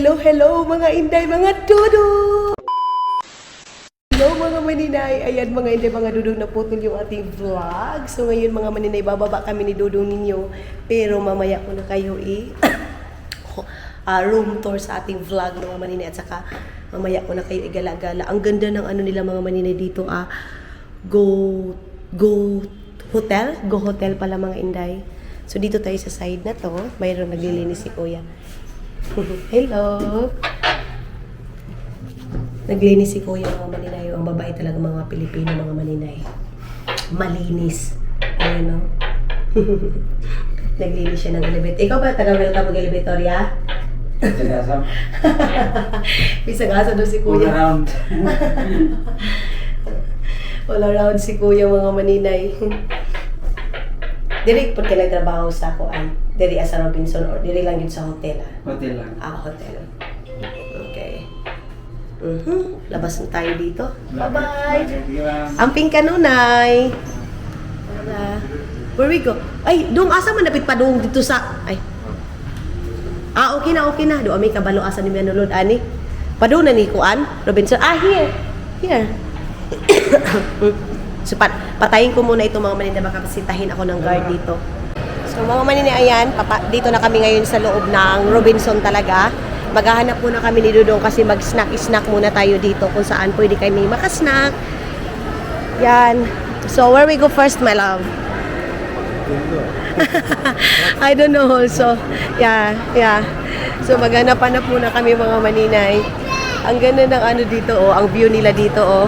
Hello, hello mga inday, mga dudu! Hello mga maninay! Ayan mga inday, mga dudong, naputol yung ating vlog. So ngayon mga maninay, bababa kami ni dudong ninyo. Pero mamaya ko na kayo room tour sa ating vlog mga maninay. At saka mamaya ko na kayo igala-gala. Ang ganda ng ano nila mga maninay dito. Go hotel pala mga inday. So dito tayo sa side na to. Mayroon naglilinis si kuya. Hello! Naglinis si kuya mga maninay. Ang babae talaga mga Pilipino mga maninay. Malinis. Ayun o. Naglinis siya ng elevator. Ikaw ba taga-welcome mag-elevator ya? Pisagasa. Pisagasa doon si kuya. All around. All around si kuya mga maninay. Diri po ka nagtrabaho sa kuan. Diri sa Robinson or diri lang yun sa hotel Hotel lang. Hotel. Okay. Labas na tayo dito. Bye-bye. Amping kanunay. Where we go? Ay, doon asa man napit pa doon dito sa ay. Okay na. Do may kabalo asa ni manulod ani. Pa doon na ni kuan Robinson. Here. So, patayin ko muna ito mga maninay, baka pasitahin ako ng guard dito. So mga maninay, ayan, dito na kami ngayon sa loob ng Robinson talaga. Maghahanap muna kami ni Dudong kasi mag-snack muna tayo dito kung saan pwede kami makasnack. Yan. So where we go first, my love? I don't know also. Yeah. So maghanap muna kami mga maninay. Ang ganda ng ano dito, ang view nila dito,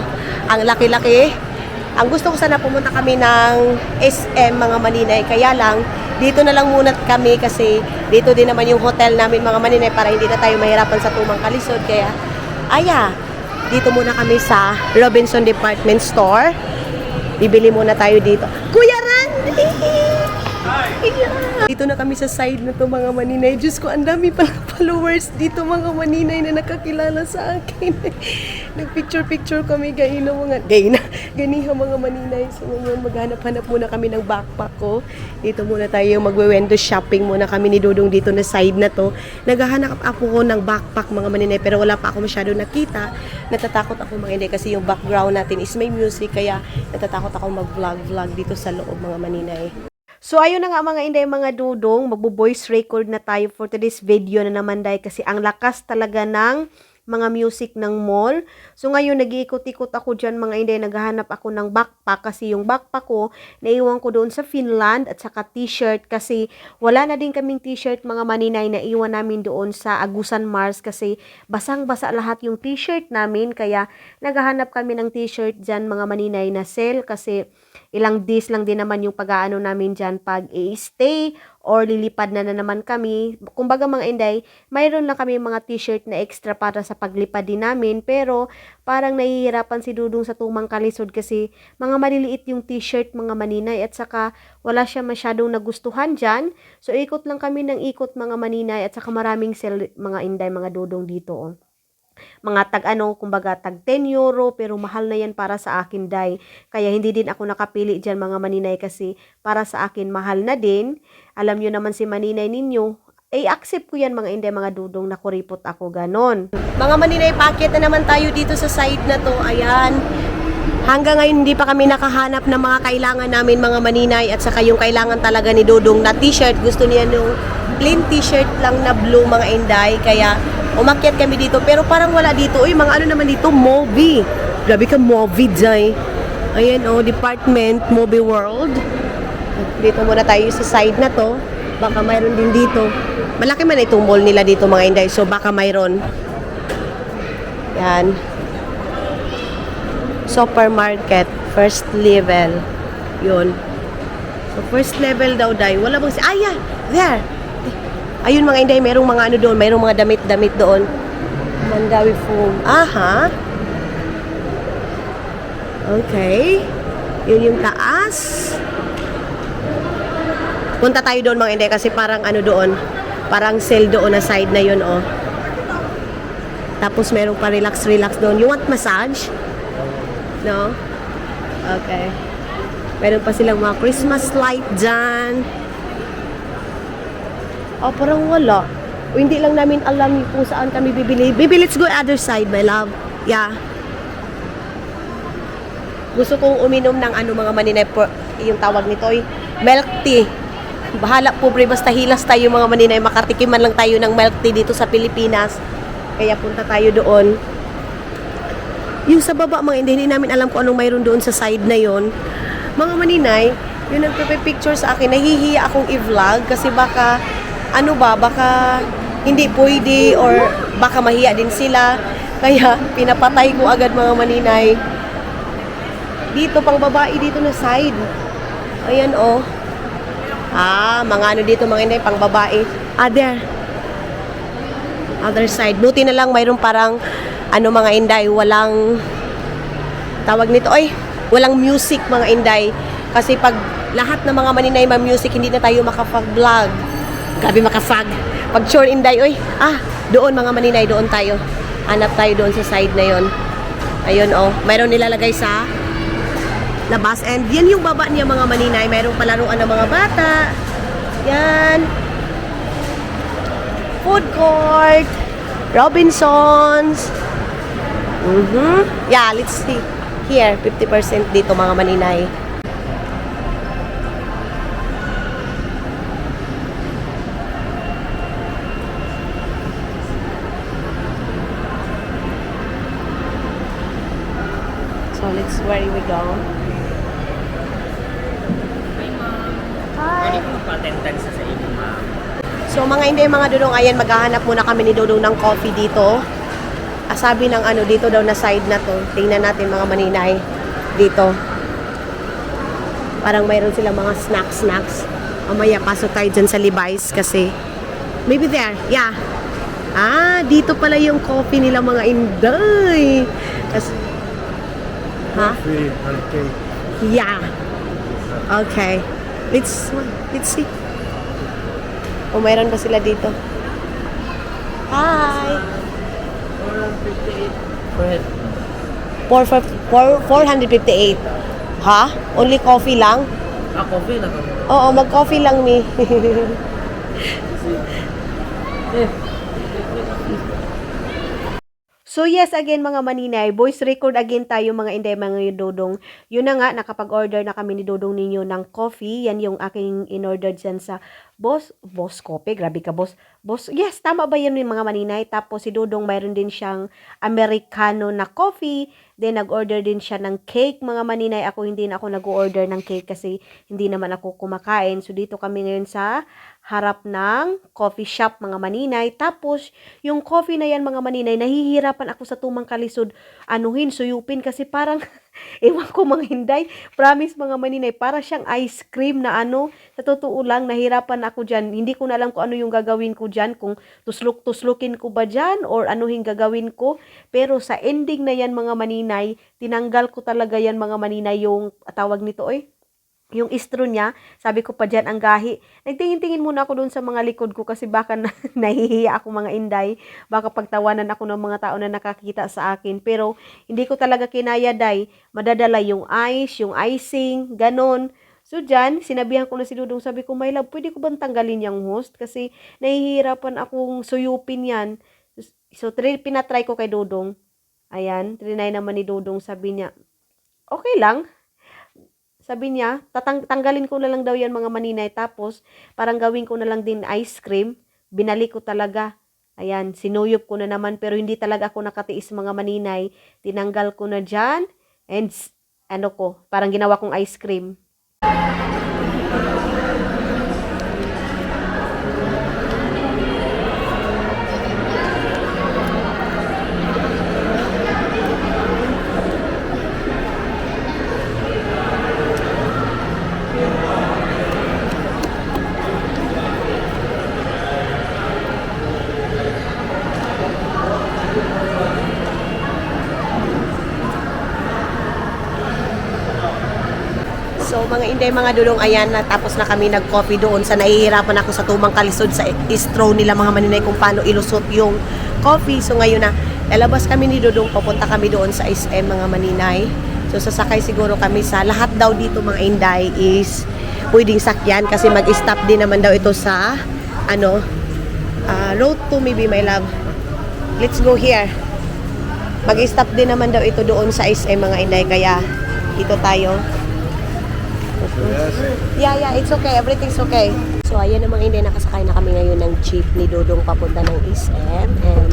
ang laki-laki. Ang gusto ko sana pumunta kami ng SM mga maninay, kaya lang dito na lang muna kami kasi dito din naman yung hotel namin mga maninay para hindi na tayo mahirapan sa tumang kalisod. Kaya dito muna kami sa Robinson Department Store. Bibili muna tayo dito. Kuya Randy! Yeah. Dito na kami sa side na to mga maninay. Diyos ko, ang dami pala followers dito mga maninay na nakakilala sa akin. Nagpicture kami ganiha mga maninay. So ngayon maghanap-hanap muna kami ng backpack ko. Dito muna tayo magwe-window shopping muna kami ni Dudong dito na side na to. Naghahanap ako ng backpack mga maninay pero wala pa ako masyado nakita. Natatakot ako mga inday kasi yung background natin is may music kaya natatakot ako mag-vlog dito sa loob mga maninay. So ayun na nga mga inday mga dudong, magbo-voice record na tayo for today's video na naman dahil kasi ang lakas talaga ng mga music ng mall. So ngayon nag-iikot-ikot ako dyan mga inday, naghahanap ako ng backpack kasi yung backpack ko naiwan ko doon sa Finland at saka t-shirt kasi wala na din kaming t-shirt mga maninay na iwan namin doon sa Agusan Mars kasi basang-basa lahat yung t-shirt namin kaya naghahanap kami ng t-shirt dyan mga maninay na sale kasi ilang days lang din naman yung pag-aano namin dyan pag i-stay or lilipad na naman kami. Kumbaga mga inday, mayroon lang kami mga t-shirt na extra para sa paglipad din namin pero parang nahihirapan si Dudong sa tumang kalisod kasi mga maliliit yung t-shirt mga maninay at saka wala siya masyadong nagustuhan dyan. So ikot lang kami ng ikot mga maninay at saka maraming sale mga inday mga Dudong dito. Mga kumbaga tag 10 euro pero mahal na yan para sa akin day. Kaya hindi din ako nakapili dyan mga maninay kasi para sa akin mahal na din. Alam nyo naman si maninay ninyo, accept ko yan mga inday mga Dudong na kuripot ako ganon. Mga maninay, packet na naman tayo dito sa side na to. Ayan. Hanggang ngayon hindi pa kami nakahanap ng mga kailangan namin mga maninay at saka yung kailangan talaga ni Dudong na t-shirt. Gusto niya nung plain t-shirt lang na blue mga inday. Kaya umakyat kami dito pero parang wala dito. Uy, mga ano naman dito, movie. Grabe ka movie day. Ayan department, movie world. Dito muna tayo sa side na to. Baka mayroon din dito. Malaki man itong mall nila dito mga inday. So baka mayroon. Yan. Supermarket, first level. Yun. So first level daw day. Wala bang yeah, there. Ayun mga inday, mayroong mga ano doon, mayroong mga damit doon. Mandawi foam. Okay. Yun yung taas. Punta tayo doon mga inday kasi parang ano doon, parang sale doon na side na yun Tapos mayroong pa relax doon. You want massage? No? Okay. Meron pa silang mga Christmas light dyan. Parang wala. O hindi lang namin alam kung saan kami bibili. Baby, let's go other side, my love. Yeah. Gusto kong uminom ng mga maninay, yung tawag nito ay milk tea. Bahala po bre, basta hilas tayo mga maninay, makatikiman lang tayo ng milk tea dito sa Pilipinas. Kaya punta tayo doon. Yung sa baba mga hindi namin alam kung anong mayroon doon sa side na yon. Mga maninay, yung nagpe-picture sa akin, nahihiya akong i-vlog kasi baka baka hindi pwede or baka mahiya din sila. Kaya pinapatay ko agad mga maninay. Dito pang babae dito na side. Ayan oh. Mga dito mga inay pang babae. There. Other side. Buti na lang mayroon parang mga inday, walang tawag nito walang music mga inday. Kasi pag lahat ng mga maninay music, hindi na tayo makapag-vlog. Grabe makafag. Pag sure inday, doon mga maninay, doon tayo. Hanap tayo doon sa side na yon. Ayun oh, mayroon nilalagay sa labas. And yan yung baba niya mga maninay. Mayroong palaruan ng mga bata. Yan. Food court. Robinsons. Yeah, let's see. Here, 50% dito mga maninay. So, where we go? Pwede po pa-attendance sa inyo, ma'am. So mga hindi mga dudong, ayan, maghahanap muna kami ni Dudong ng coffee dito. Sabi ng dito daw na side na to. Tingnan natin mga maninay dito. Parang mayroon silang mga snacks. Mamaya pasok tayo dyan sa Levi's kasi maybe there. Yeah. Dito pala yung coffee nila mga inday. Coffee and cake. Yeah. Okay. Let's see. Mayroon ba sila dito? Hi! 458. Only coffee lang? Coffee lang. Oo, mag-coffee lang mi. So yes, again mga maninay, voice record again tayo mga inday mga Dodong. Yun na nga, nakapag-order na kami ni Dodong ninyo ng coffee. Yan yung aking in-order dyan sa Boss Coffee. Grabe ka, Boss. Yes, tama ba yan yung mga maninay? Tapos si Dodong mayroon din siyang Americano na coffee. Then nag-order din siya ng cake mga maninay. Ako hindi na ako nag-order ng cake kasi hindi naman ako kumakain. So dito kami ngayon sa harap ng coffee shop mga maninay. Tapos yung coffee na yan mga maninay, nahihirapan ako sa tumang kalisod suyupin kasi parang ewan ko mga hinday. Promise mga maninay, para siyang ice cream na sa totoo lang nahirapan ako dyan. Hindi ko na alam kung ano yung gagawin ko dyan, kung tuslukin ko ba dyan or anuhin gagawin ko. Pero sa ending na yan mga maninay, tinanggal ko talaga yan mga maninay yung tawag nito yung istro niya. Sabi ko pa dyan ang gahi. Nagtingin-tingin muna ako doon sa mga likod ko kasi baka nahihiya ako mga inday. Baka pagtawanan ako ng mga tao na nakakita sa akin. Pero hindi ko talaga kinaya day. Madadala yung ice, yung icing, ganon. So dyan, sinabihan ko na si Dudong. Sabi ko, my love, pwede ko bang tanggalin yung host? Kasi nahihirapan akong suyupin yan. So pinatry ko kay Dudong. Ayan, trinay naman ni Dudong. Sabi niya, okay lang. Sabi niya, tanggalin ko na lang daw yan mga maninay. Tapos, parang gawin ko na lang din ice cream. Binalik ko talaga. Ayan, sinuyop ko na naman. Pero hindi talaga ako nakatiis mga maninay. Tinanggal ko na dyan. And, parang ginawa kong ice cream. So mga inday, mga dulong, ayan, natapos na kami nag-coffee doon sa nahihirapan ako sa tumang kalisod sa straw nila mga maninay kung paano ilusot yung coffee. So ngayon na, lalabas kami ni Dudong, papunta kami doon sa SM mga maninay. So sasakay siguro kami sa lahat daw dito mga inday is pwedeng sakyan kasi mag-stop din naman daw ito sa road to maybe, my love. Let's go here. Mag-stop din naman daw ito doon sa SM mga inday, kaya dito tayo. Yeah, it's okay. Everything's okay. So, ayan na mga inday, nakasakay na kami ngayon ng jeep ni Dodong papunta ng SM. And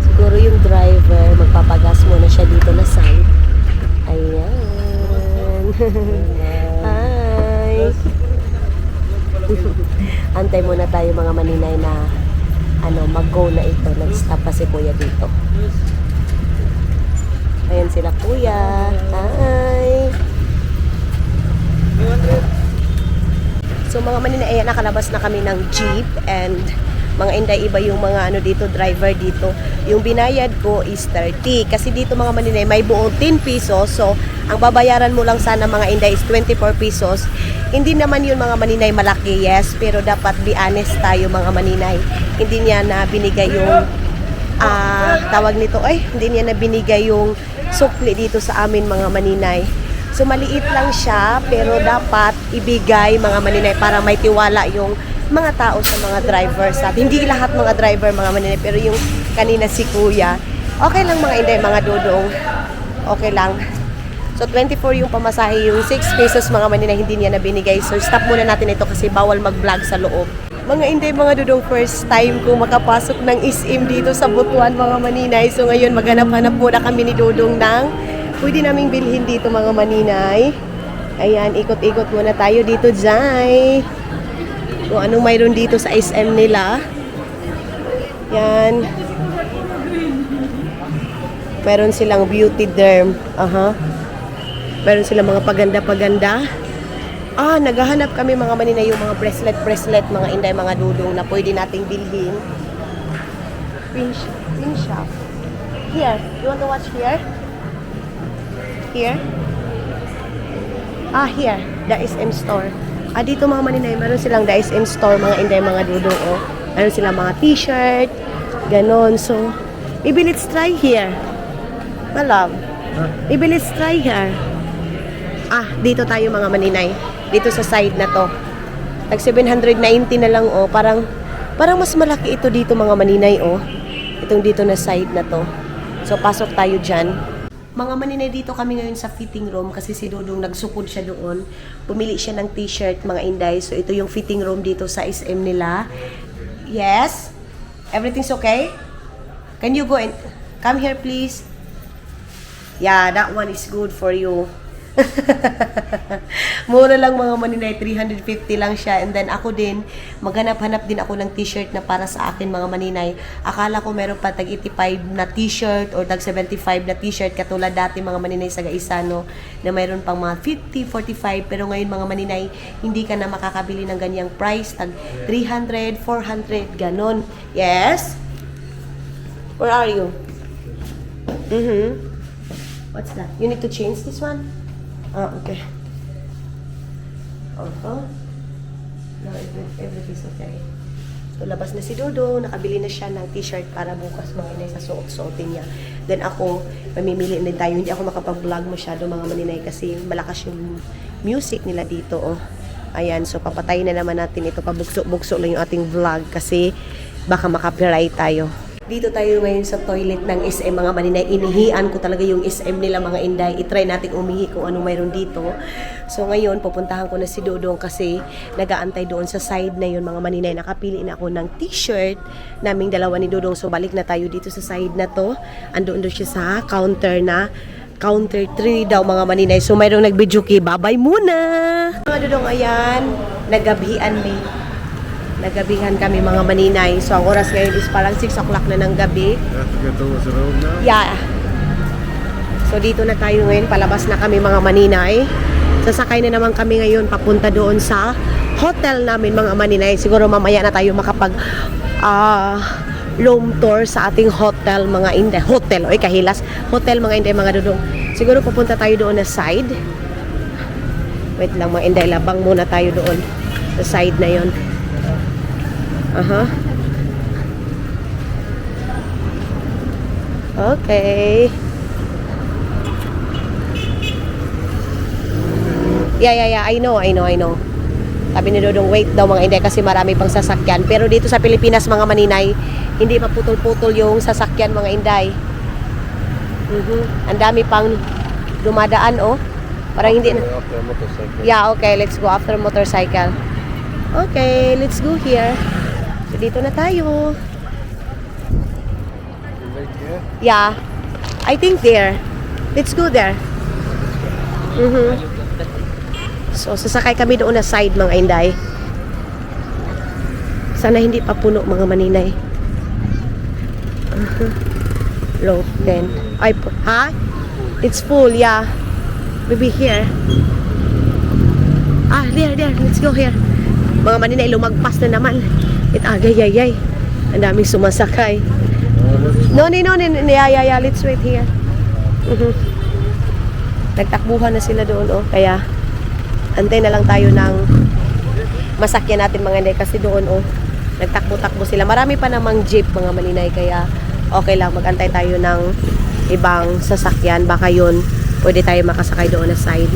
siguro yung driver, magpapagas muna siya dito na side. Ayan. Hi. Antay muna tayo mga maninay na mag-go na ito. Nag-stop pa si kuya dito. Ayan sila kuya. Hi. So mga maninay, ayan, nakalabas na kami ng jeep and mga inday, iba yung mga dito, driver dito. Yung binayad ko is 30. Kasi dito mga maninay, may buong 10 pesos. So, ang babayaran mo lang sana mga inday is 24 pesos. Hindi naman yun mga maninay malaki, yes. Pero dapat be honest tayo mga maninay. Hindi niya na binigay yung, tawag nito, hindi niya na binigay yung sukli dito sa amin mga maninay. So, maliit lang siya, pero dapat ibigay mga maninay para may tiwala yung mga tao sa mga drivers at hindi lahat mga driver mga maninay, pero yung kanina si kuya, okay lang mga inday, mga dodong, okay lang. So 24 yung pamasahe, yung 6 pesos mga maninay hindi niya na binigay. So stop muna natin ito kasi bawal mag-vlog sa loob. Mga inday, mga dodong, first time ko makapasok ng SM dito sa Butuan mga maninay. So ngayon maghanap-hanap muna kami ni Dodong ng pwede naming bilhin dito mga maninay. Ayan, ikot-ikot muna tayo dito, Jai. Kung anong mayroon dito sa SM nila. Yan. Meron silang beauty derm. Meron silang mga paganda-paganda. Naghahanap kami mga maninay yung mga bracelet, mga inday, mga dudong na pwede nating bilhin. Pin shop. Here. You want to watch here? Here? Here. The SM store. Dito mga maninay, meron silang the SM store, mga inday, mga dudong, meron silang mga t-shirt, ganon. So, maybe let's try here. My love. Maybe let's try here. Dito tayo mga maninay. Dito sa side na to. Tag 790 na lang, Parang mas malaki ito dito mga maninay, Itong dito na side na to. So, pasok tayo dyan. Mga maninay, dito kami ngayon sa fitting room kasi si Dodong nagsukod siya doon. Pumili siya ng t-shirt mga inday. So ito yung fitting room dito sa SM nila. Yes? Everything's okay? Can you go and come here please? Yeah, that one is good for you. Mura lang mga maninay, 350 lang siya. And then ako din, maghanap-hanap din ako ng t-shirt na para sa akin mga maninay. Akala ko meron pa tag 85 na t-shirt or tag 75 na t-shirt katulad dati mga maninay sa Gaisano na mayroon pang mga 50, 45. Pero ngayon mga maninay, hindi ka na makakabili ng ganyang price, tag 300, 400, ganon. Yes? Where are you? What's that? You need to change this one? Okay. No, everything's okay. So, labas na si Dodo. Nakabili na siya ng t-shirt para bukas mga inay sa suot-suotin niya. Then ako, mamimili din tayo. Hindi ako makapag-vlog masyado mga maninay kasi malakas yung music nila dito, Ayan, so papatayin na naman natin ito. Pabukso-bukso lang yung ating vlog kasi baka makapiright tayo. Dito tayo ngayon sa toilet ng SM mga maninay. Inihian ko talaga yung SM nila mga inday. I-try natin umihi kung ano mayroon dito. So ngayon, pupuntahan ko na si Dodong kasi nag-aantay doon sa side na yun mga maninay. Nakapili na ako ng t-shirt naming dalawa ni Dodong. So balik na tayo dito sa side na to. Andoon siya sa counter na. Counter 3 daw mga maninay. So mayroong nag-video kay babay muna. Mga Dodong, ayan. Nagabihan ni. Nagabihan kami mga maninay. So ang oras ngayon is parang 6 o'clock na ng gabi. Yeah. So dito na tayo ngayon. Palabas na kami mga maninay. Sasakay na naman kami ngayon papunta doon sa hotel namin mga maninay. Siguro mamaya na tayo makapag room tour sa ating hotel mga inday. Hotel, kahilas. Hotel mga inday, mga dudong. Siguro pupunta tayo doon na side. Wait lang mga inday. Labang muna tayo doon. Sa side na yon. Okay. Yeah. I know. Sabi ni Dodong, wait daw mga Inday kasi marami pang sasakyan. Pero dito sa Pilipinas mga maninay, hindi maputol-putol yung sasakyan mga Inday. Ang dami pang dumadaan oh. Parang hindi na. After motorcycle. Yeah, okay, let's go after motorcycle. Okay, let's go here. So dito na tayo. Right here. Yeah. I think there. Let's go there. So, sasakay kami doon na side mga Inday. Sana hindi pa puno mga maninay. Low 10. Ay, ha? It's full, yeah. Maybe here. Ah, there. Let's go here. Mga maninay, lumagpas na naman. Agay. Ang daming sumasakay. No. Yeah. Let's wait here. Nagtakbuhan na sila doon, oh. Kaya, antay na lang tayo ng masakyan natin mga Inday kasi doon oh nagtakbo-takbo sila. Marami pa namang jeep mga maninay kaya okay lang magantay tayo ng ibang sasakyan baka yun pwede tayo makasakay doon na side.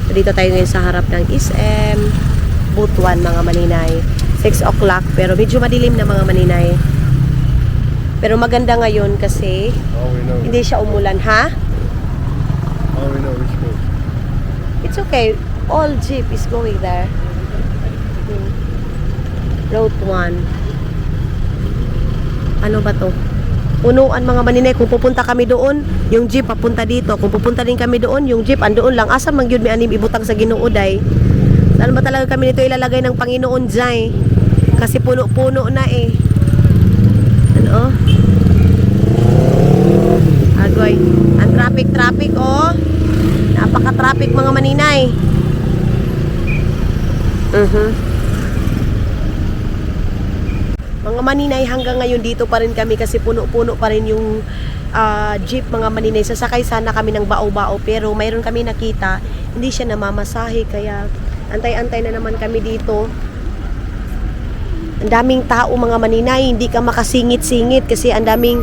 So, dito tayo ngayon sa harap ng SM Butuan mga maninay. 6 o'clock pero medyo madilim na mga maninay. Pero maganda ngayon kasi How we know? hindi siya umulan ha. How we know which road? It's okay. All jeep is going there. Road 1. Ano ba to? Punuan mga maninay. Kung pupunta kami doon, yung jeep papunta dito. Kung pupunta din kami doon, yung jeep andoon lang. Asa man yun may anim ibutang sa Ginoo day. Saan ba talaga kami nito ilalagay ng Panginoon day? Kasi puno-puno na eh. Ano? Agoy. Ang traffic oh. Napaka-traffic mga maninay. Mga maninay hanggang ngayon dito pa rin kami kasi puno-puno pa rin yung jeep mga maninay. Sasakay sana kami ng bao-bao pero mayroon kami nakita hindi siya namamasahe kaya antay-antay na naman kami dito. Ang daming tao mga maninay, hindi ka makasingit-singit kasi ang daming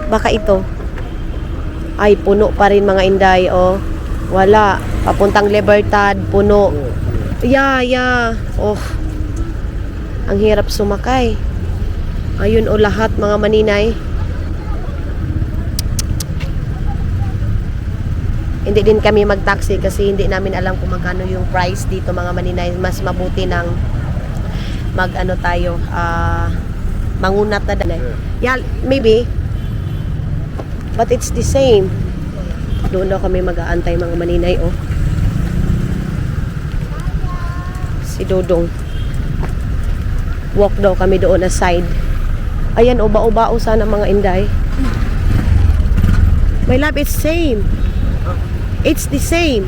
baka ito. Ay puno pa rin mga Inday oh. Wala. Papuntang Libertad, puno. Yeah. Oh. Ang hirap sumakay. Ayun o lahat mga maninay. Hindi din kami mag-taxi kasi hindi namin alam kung magkano yung price dito mga maninay. Mas mabuti ng mag-ano tayo, mangunat na dahil. Yeah, maybe. But it's the same. Doon daw kami mag-aantay mga maninay oh. Si Dodong. Walk daw kami doon na side. Ayan, uba-ubao sana mga Inday. My love, it's same. It's the same.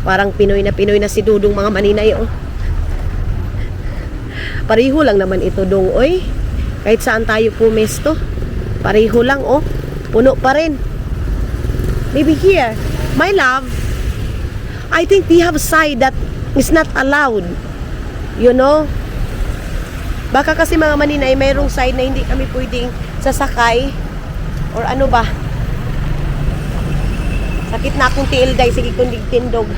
Parang Pinoy na si Dodong mga maninay oh. Pareho lang naman ito dong oy. Kahit saan tayo pumesto. Pareho lang oh. Puno pa rin. Maybe here. My love, I think we have a side that is not allowed. You know? Baka kasi mga maninay, mayroong side na hindi kami pwedeng sasakay. Or ano ba? Sakit na akong tiil day. Sige kung tindog.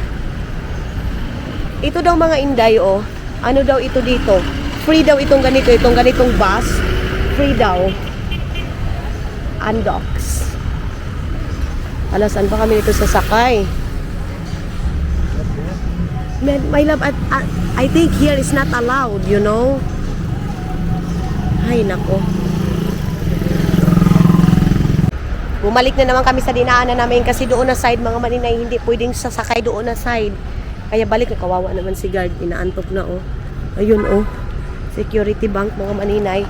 Ito daw mga Inday oh. Ano daw ito dito? Free daw itong ganitong bus. Free daw. Undocs. Alasan pa kami nito sasakay. My love, I think here is not allowed, you know? Ay, nako. Bumalik na naman kami sa dinaanan namin kasi doon na side, mga maninay, hindi pwedeng sasakay doon na side. Kaya balik na, kawawa naman si guard. Inaantok na, oh. Ayun, oh. Security bank, mga maninay.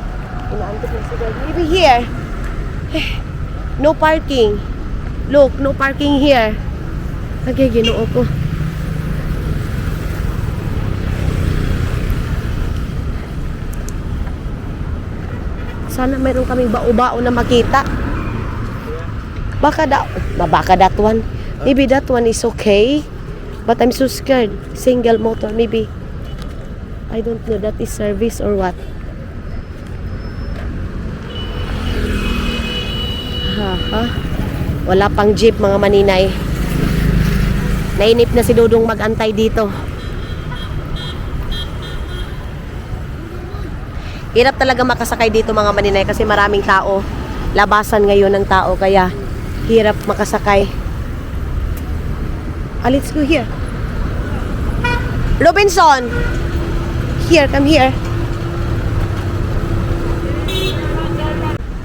Inaantok na si guard. Maybe here. No parking. Look, no parking here. Okay, Ginoo ko. Sana mayroon kaming bao-bao na makita. Baka that one. Maybe that one is okay. But I'm so scared. Single motor, maybe. I don't know, that is service or what. Wala pang jeep mga maninay. Nainip na si Dudong mag-antay dito. Hirap talaga makasakay dito mga maninay kasi maraming tao. Labasan ngayon ng tao kaya hirap makasakay. Let's go here. Robinson! Here, come here.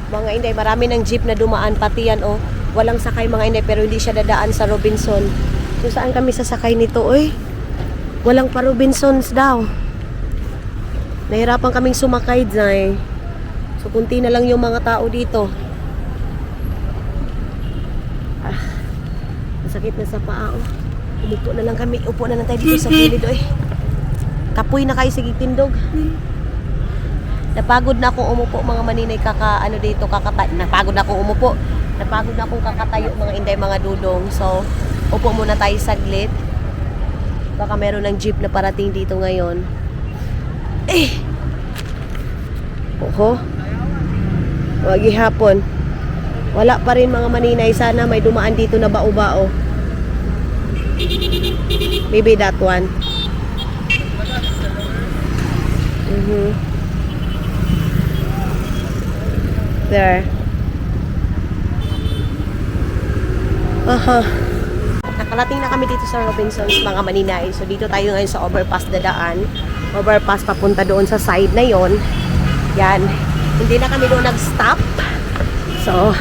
Mga inday, marami ng jeep na dumaan. Pati yan, oh. Walang sakay mga inday pero hindi siya dadaan sa Robinson. So saan kami sasakay nito, oy? Walang pa Robinsons daw. Nahirapan kaming sumakay dyan. So, kunti na lang yung mga tao dito. Masakit na sa paa, oh. Umupo na lang kami. Upo na lang tayo dito sa gilid, oy. Kapoy na kayo, sige tindog. Napagod na akong umupo, mga maninay, napagod na akong umupo. Napagod na akong kakatayo, mga inday, mga dudong. So, upo muna tayo saglit. Baka meron ng jeep na parating dito ngayon. Oho. Maghihapon. Wala pa rin mga maninay. Sana may dumaan dito na bao-bao. Maybe that one. There. Aha. Nakarating na kami dito sa Robinsons, mga maninay. So, dito tayo ngayon sa overpass dadaan. Overpass papunta doon sa side na yon. Yan. Hindi na kami doon nag-stop. So,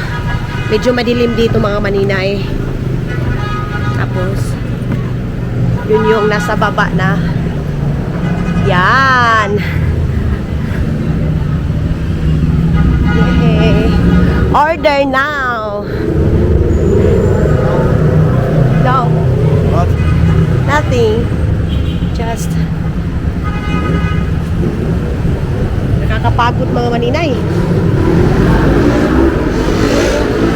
medyo madilim dito mga maninay. Tapos, yun yung nasa baba na. Yan. Okay. Order now. No. What? Nothing. Just nakakapagod mga maninay.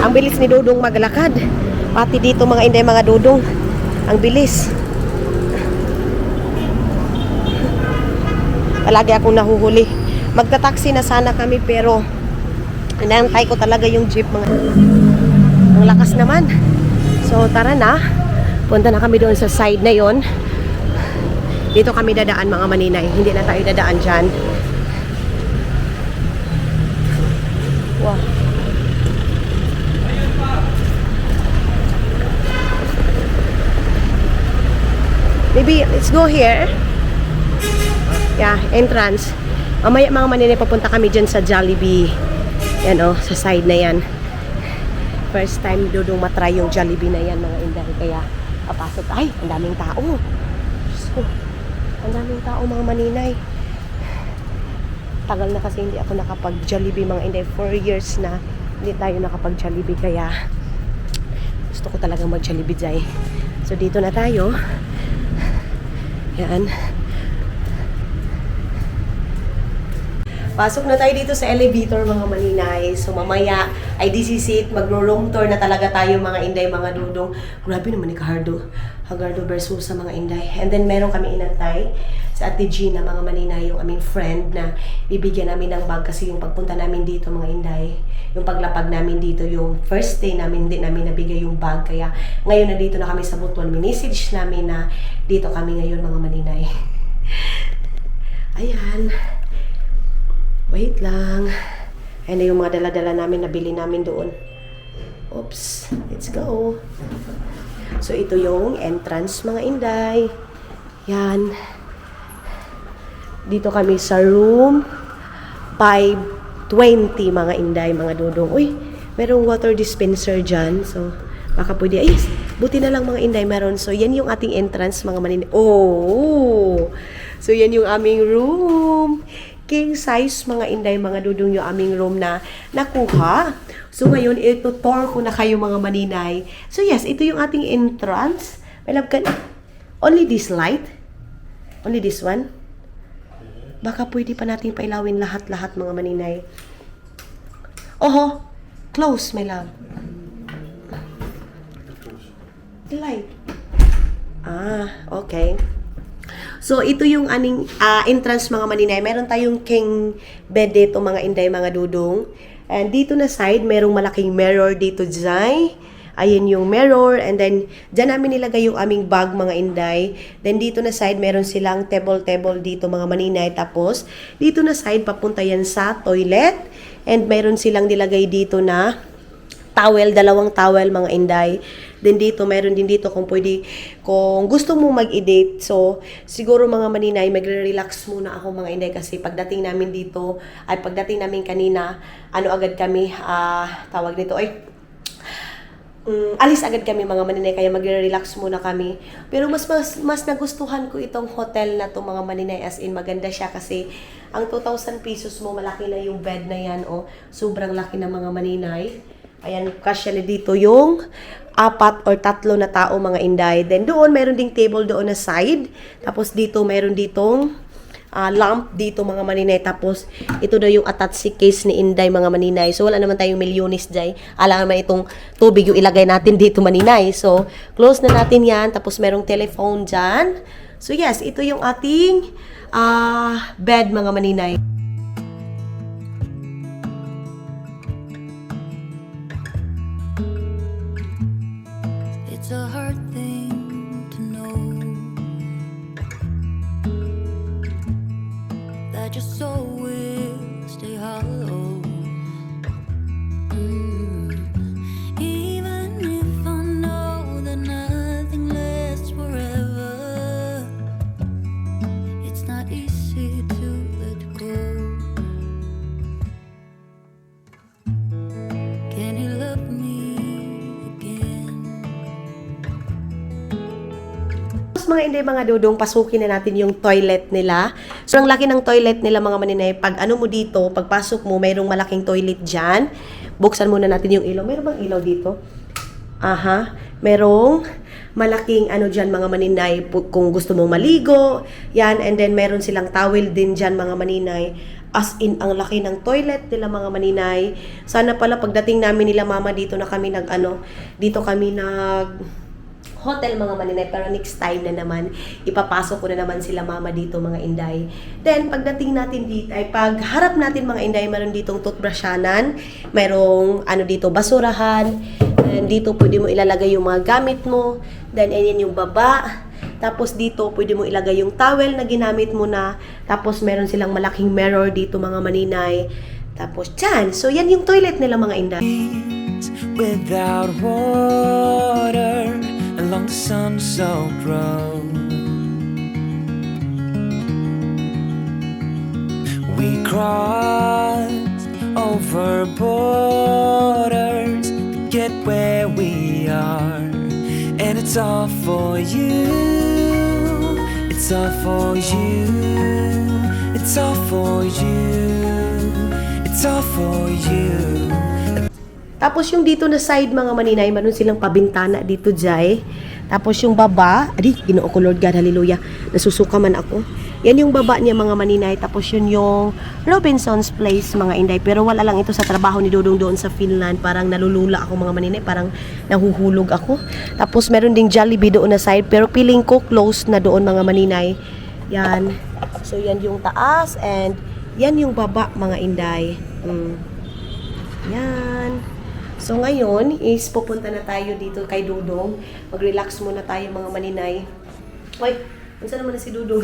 Ang bilis ni Dudong maglakad. Pati dito mga inday, mga Dudong. Ang bilis. Palagi akong nahuhuli. Magta-taxi na sana kami pero inantay ko talaga yung jeep mga. Ang lakas naman. So tara na. Punta na kami doon sa side na yon. Dito kami dadaan mga maninay. Hindi na tayo dadaan dyan. Wow. Maybe let's go here. Yeah, entrance. Mamaya mga maninay papunta kami dyan sa Jollibee. Yan oh, sa side na yan. First time Dudong matry yung Jollibee na yan mga inday. Kaya papasok. Ay, ang daming tao. So, ang daming tao mga maninay. Tagal na kasi hindi ako nakapag-Jollibee mga inday. 4 years na hindi tayo nakapag-Jollibee. Kaya gusto ko talagang mag-Jollibee dyan. So dito na tayo. Yan. Pasok na tayo dito sa elevator mga maninay. So mamaya ay this is it. Magro-room tour na talaga tayo mga inday, mga Dudong. Grabe naman ni Hagardo versus sa mga inday. And then meron kami inantay sa Ate Gina mga maninay, yung aming friend na bibigyan namin ng bag kasi yung pagpunta namin dito mga inday, yung paglapag namin dito, yung first day namin, hindi namin nabigay yung bag. Kaya ngayon na dito na kami sa Butuan. Minisage namin na dito kami ngayon mga maninay. Ayan. Wait lang. Ayan na yung mga dala-dala namin, nabili namin doon. Oops. Let's go. So, ito yung entrance, mga inday. Yan. Dito kami sa room 520, mga inday, mga Dudong. Uy, merong water dispenser dyan. So, baka pwede. Ay, buti na lang mga inday meron. So, yan yung ating entrance, mga maninday. Oh! So, yan yung aming room. King size, mga inday, mga Dudong, yung aming room na nakuha. So, ngayon, ito, tour ko na kayo, mga maninay. So, yes, ito yung ating entrance. My love, only this light? Only this one? Baka pwede pa natin pailawin lahat-lahat, mga maninay. Oho, close, my love. The light. Okay. So, ito yung aning entrance, mga maninay. Meron tayong king bed dito, mga inday, mga Dudong. And dito na side, merong malaking mirror dito dyan. Ayan yung mirror. And then, dyan namin nilagay yung aming bag, mga inday. Then, dito na side, meron silang table dito, mga maninay. Tapos, dito na side, papunta yan sa toilet. And, meron silang nilagay dito na towel, dalawang towel, mga inday. Then dito, meron din dito kung pwede, kung gusto mo mag-edit. So, siguro mga maninay, magre-relax muna ako mga inday kasi pagdating namin dito, ay pagdating namin kanina, agad kami, tawag nito, alis agad kami mga maninay, kaya magre-relax muna kami. Pero mas nagustuhan ko itong hotel na to mga maninay, as in maganda siya kasi ang 2,000 pesos mo, malaki na yung bed na yan, sobrang laki na mga maninay. Ayan, kasya na dito yung 4 or 3 na tao mga inday. Then doon, mayroon ding table doon na side. Tapos dito, mayroon ditong lamp dito mga maninay. Tapos ito daw yung attached case ni inday mga maninay. So wala naman tayong milyonis dyan. Alam naman itong tubig yung ilagay natin dito maninay. So close na natin yan. Tapos merong telephone dyan. So yes, ito yung ating bed mga maninay. It's a hard thing to know that your soul will stay hollow. Even if I know that nothing lasts forever, it's not easy to let go. Can you love me again? Mga inday, mga dudong, pasukin na natin yung toilet nila. So, ang laki ng toilet nila mga maninay. Pag mo dito, pagpasok mo, mayroong malaking toilet dyan. Buksan muna natin yung ilaw. Meron bang ilaw dito? Merong malaking dyan mga maninay kung gusto mong maligo. Yan, and then meron silang towel din dyan mga maninay. As in, ang laki ng toilet nila mga maninay. Sana pala pagdating namin nila mama dito na kami dito kami hotel mga maninay, pero next time na naman ipapasok ko na naman sila mama dito mga inday. Then pagdating natin dito ay pagharap natin mga inday, meron ditong toothbrushanan, merong dito basurahan, and dito pwede mo ilalagay yung mga gamit mo. Then ayan yung baba. Tapos dito pwede mo ilagay yung towel na ginamit mo na. Tapos meron silang malaking mirror dito mga maninay. Tapos dyan. So yan yung toilet nila mga inday. Without water along the sun-soaked road, we crossed over borders to get where we are, and it's all for you, it's all for you, it's all for you, it's all for you. Tapos yung dito na side mga maninay, meron silang pabintana dito jay. Tapos yung baba, Ginoo ko Lord God, hallelujah. Nasusuka man ako. Yan yung baba niya mga maninay. Tapos yun yung Robinson's Place mga inday. Pero wala lang ito sa trabaho ni Dudong doon sa Finland. Parang nalulula ako mga maninay. Parang nahuhulog ako. Tapos meron ding Jollibee doon na side. Pero feeling ko close na doon mga maninay. Yan. So yan yung taas and yan yung baba mga inday. Yan. So ngayon is pupunta na tayo dito kay Dudong. Mag-relax muna tayo mga maninay. Uy, saan naman na si Dudong?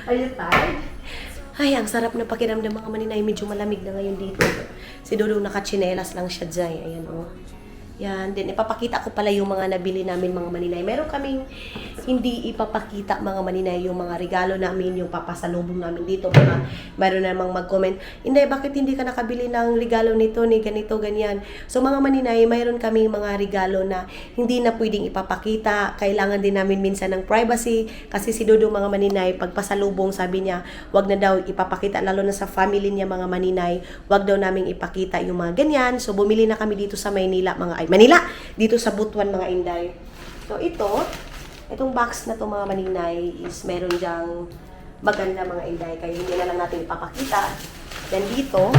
Are you tired? Ay, ang sarap na pakiramdam mga maninay. Medyo malamig na ngayon dito. Si Dudong nakachinelas lang siya dyan. Ayan Yan. Then ipapakita ko pala yung mga nabili namin mga maninay. Meron kaming hindi ipapakita mga maninay yung mga regalo namin, yung papasalubong namin dito. Meron namang mag-comment, Inday, bakit hindi ka nakabili ng regalo nito, ni ganito, ganyan. So mga maninay, mayroon kaming mga regalo na hindi na pwedeng ipapakita. Kailangan din namin minsan ng privacy. Kasi si Dudong mga maninay, pagpasalubong, sabi niya, wag na daw ipapakita, lalo na sa family niya mga maninay. Wag daw namin ipakita yung mga ganyan. So bumili na kami dito sa Manila, dito sa Butuan mga inday. So itong box na to mga maninay is meron dyang maganda mga inday, kaya hindi na lang natin ipapakita. Then dito,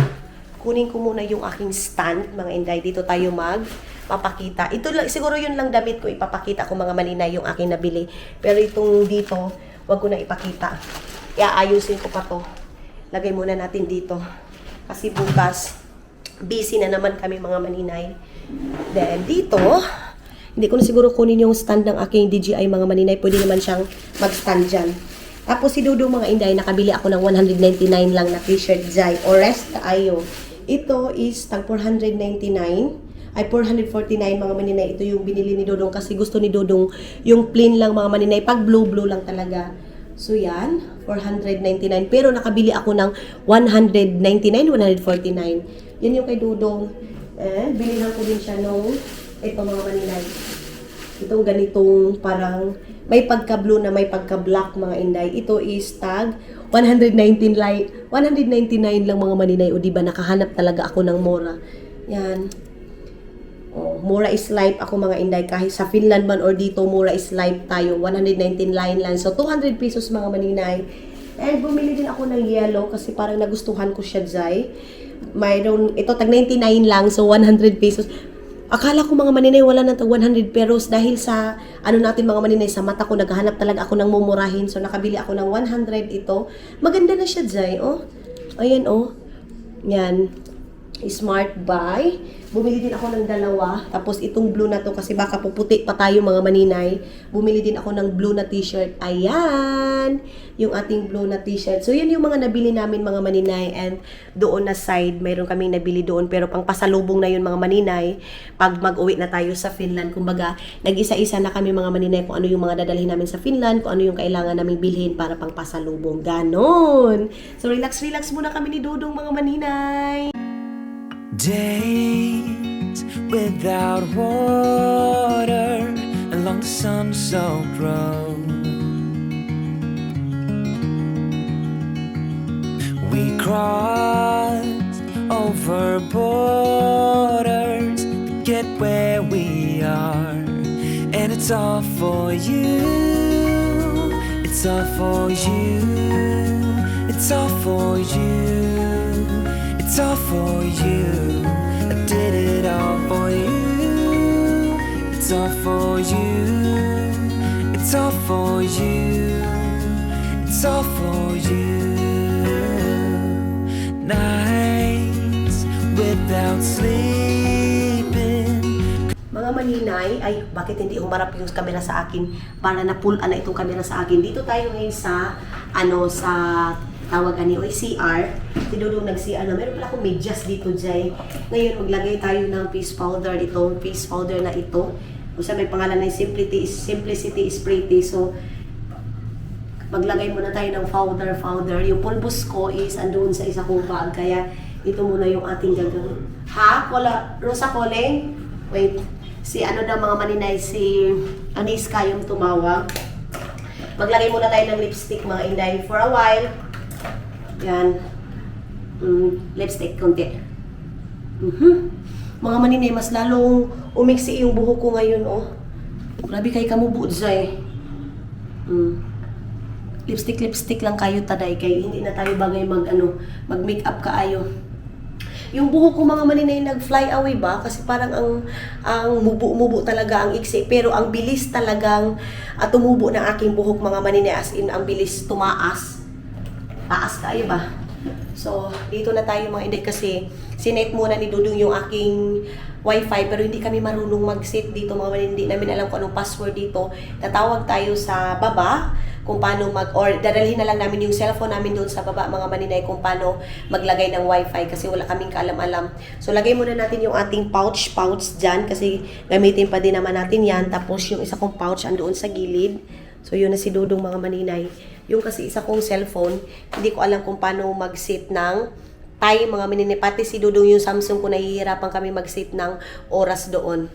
kunin ko muna yung aking stand mga inday. Dito tayo magpapakita. Ito lang, siguro yun lang damit ko ipapakita ko mga maninay yung aking nabili. Pero itong dito, wag ko na ipakita. Iayusin ko pa to. Lagay muna natin dito. Kasi bukas, busy na naman kami mga maninay. Then, dito, hindi ko na siguro kunin yung stand ng aking DJI mga maninay. Pwede naman siyang mag-stand dyan. Tapos si Dudong mga inday, nakabili ako ng 199 lang na t-shirt Jai. O rest ayo. Ito is tag 499. Ay 449 mga maninay. Ito yung binili ni Dudong kasi gusto ni Dudong yung plain lang mga maninay. Pag blue lang talaga. So yan, 499. Pero nakabili ako ng 199, 149. Yan yung kay Dudong. Bilihan ko din siya nung ito mga maninay. Itong ganitong parang may pagka-blue na may pagka-black mga inday. Ito is tag 199 lang mga maninay. O diba nakahanap talaga ako ng mura. Yan. Oh, mura is life ako mga inday. Kahit sa Finland man or dito, mura is life tayo. 119 lang. So 200 pesos mga maninay. And bumili din ako ng yellow kasi parang nagustuhan ko siya Jai. Mayroon, ito tag 99 lang. So 100 pesos. Akala ko mga maninay wala nang tag 100 pesos dahil sa ano natin mga maninay sa mata ko naghahanap talaga ako ng mumurahin. So nakabili ako ng 100 ito. Maganda na siya Jai, oh. Ayan oh. Yan. Smart buy. Bumili din ako ng dalawa. Tapos itong blue na to kasi baka puputi pa tayo mga maninay. Bumili din ako ng blue na t-shirt. Ayan. Yung ating blue na t-shirt. So yan yung mga nabili namin mga maninay. And doon na side, mayroon kaming nabili doon. Pero pang pasalubong na yun mga maninay. Pag mag-uwi na tayo sa Finland. Kumbaga, nag-isa-isa na kami mga maninay kung ano yung mga dadalhin namin sa Finland. Kung ano yung kailangan namin bilhin para pang pasalubong. Ganon. So relax muna kami ni Dudong mga maninay. Days without water along the sun-soaked road. We crossed over borders to get where we are, and it's all for you. It's all for you. It's all for you. It's all for you. I did it all for you. It's all for you. It's all for you. It's all for you. Nights without sleeping. Mga maninay, ay bakit hindi humarap yung camera sa akin para na-pull na itong camera sa akin. Dito tayo ngayon sa sa tawag ani o CR. Si Dudong nag-CR na. Meron pala akong medyas dito, Jai. Ngayon, maglagay tayo ng face powder. Itong face powder na ito. Kung sa may pangalan na Simplicity is Pretty. So, maglagay muna tayo ng powder. Yung pulbos ko is andoon sa isa kong bag. Kaya, ito muna yung ating gagawin. Ha? Rosa Coleng? Wait. Si ano daw mga maninay, si Aniska yung tumawag. Maglagay muna tayo ng lipstick mga inday for a while. Yan. Lipstick konti. Mga maninay, mas lalong umiksi yung buhok ko ngayon, oh. Grabe kay kamubo, Jai. Lipstick lang kayo taday kay hindi na tayo bagay mag-makeup kaayo. Yung buhok ko mga maninay nag-fly away ba? Kasi parang ang mubo talaga ang iksi. Pero ang bilis talagang tumubo ng aking buhok mga maninay. As in, ang bilis tumaas. Taas kayo ba? So, dito na tayo mga inday kasi sinet muna ni Dudong yung aking wifi pero hindi kami marunong mag-set dito mga maninay. Hindi namin alam kung anong password dito. Tatawag tayo sa baba kung paano or dadalhin na lang namin yung cellphone namin doon sa baba mga maninay kung paano maglagay ng wifi kasi wala kaming kaalam-alam. So lagay muna natin yung ating pouch dyan kasi gamitin pa din naman natin yan. Tapos yung isa kong pouch andoon sa gilid. So yun na si Dudong mga maninay. Yung kasi isa kong cellphone, hindi ko alam kung paano mag-set ng time mga maninay. Pati si Dudong yung Samsung ko nahihirapan kami mag-set ng oras doon.